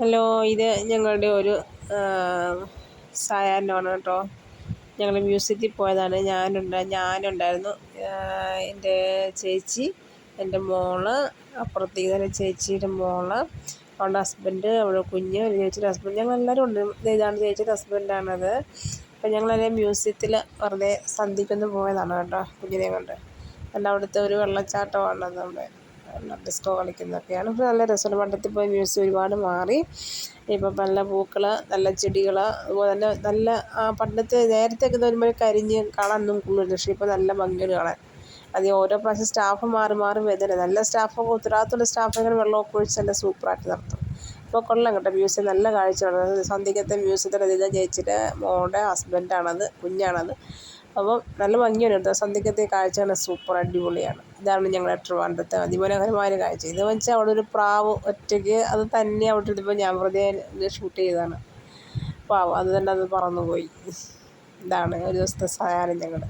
Hello, ഇത് ഞങ്ങളുടെ ഒരു സായാഹ്നമാണ് കേട്ടോ. ഞങ്ങൾ മ്യൂസിയത്തിൽ പോയതാണ്. ഞാനുണ്ടായിരുന്നു, എൻ്റെ ചേച്ചി, എൻ്റെ മോള്, അപ്പുറത്തേക്ക് തന്നെ ചേച്ചിയുടെ മോള്, അവളുടെ ഹസ്ബൻഡ്, അവളുടെ കുഞ്ഞ്, ചേച്ചിയുടെ ഹസ്ബൻഡ്, ഞങ്ങളെല്ലാവരും ഉണ്ട്. ഇതാണ് ചേച്ചിയുടെ ഹസ്ബൻഡാണത്. അപ്പം ഞങ്ങളെല്ലാം മ്യൂസിയത്തിൽ വെറുതെ സന്ധ്യയ്ക്കൊന്ന് പോയതാണ് കേട്ടോ, കുഞ്ഞിനെ കൊണ്ട്. അല്ല, അവിടുത്തെ ഒരു വെള്ളച്ചാട്ടമാണത്. അവിടെ ഡിസ്കോ കളിക്കുന്നതൊക്കെയാണ്. ഇപ്പോൾ നല്ല രസമുണ്ട്. പണ്ടത്തെ പോയി മ്യൂസിയം ഒരുപാട് മാറി. ഇപ്പം നല്ല പൂക്കൾ, നല്ല ചെടികൾ, അതുപോലെ തന്നെ നല്ല പണ്ടത്തെ നേരത്തെയൊക്കെ വരുമ്പോൾ കരിഞ്ഞ് കാണാനൊന്നും കൊള്ളില്ല. പക്ഷേ ഇപ്പോൾ നല്ല ഭംഗിയാണ് കാണാൻ. അത് ഓരോ പ്രാവശ്യം സ്റ്റാഫ് മാറി മാറി വരുന്നില്ല. നല്ല സ്റ്റാഫൊക്കെ, ഉത്തരവാദിത്തമുള്ള സ്റ്റാഫൊക്കെ വെള്ളമൊക്കെ ഒഴിച്ച് നല്ല സൂപ്പറായിട്ട് നടത്തും. അപ്പോൾ കൊള്ളാം കേട്ടോ മ്യൂസിയം. നല്ല കാഴ്ചയാണ്. സന്ധ്യയ്ക്കത്തെ മ്യൂസിയത്തിൻ്റെ ചേച്ചിയുടെ മോളുടെ ഹസ്ബൻഡാണത്, കുഞ്ഞാണത്. അപ്പം നല്ല ഭംഗിയാണ് കേട്ടോ. സന്ധ്യയ്ക്കത്തെ കാഴ്ചയാണ് സൂപ്പർ, അടിപൊളിയാണ്. ഇതാണ് ഞങ്ങളുടെ ട്രിവാൻഡ്രത്തെ അതിമനോഹരമായ ഒരു കാഴ്ച. ഇത് വെച്ചാൽ അവിടെ ഒരു പ്രാവ് ഒറ്റയ്ക്ക് അത് തന്നെ അവിടെ ഇരുന്നപ്പോൾ ഞാൻ വെറുതെ ഷൂട്ട് ചെയ്തതാണ്. പ്രാവ് അത് തന്നെ അത് പറന്നു പോയി. ഇതാണ് ഒരു ദിവസത്തെ സായാഹ്നം ഞങ്ങളുടെ.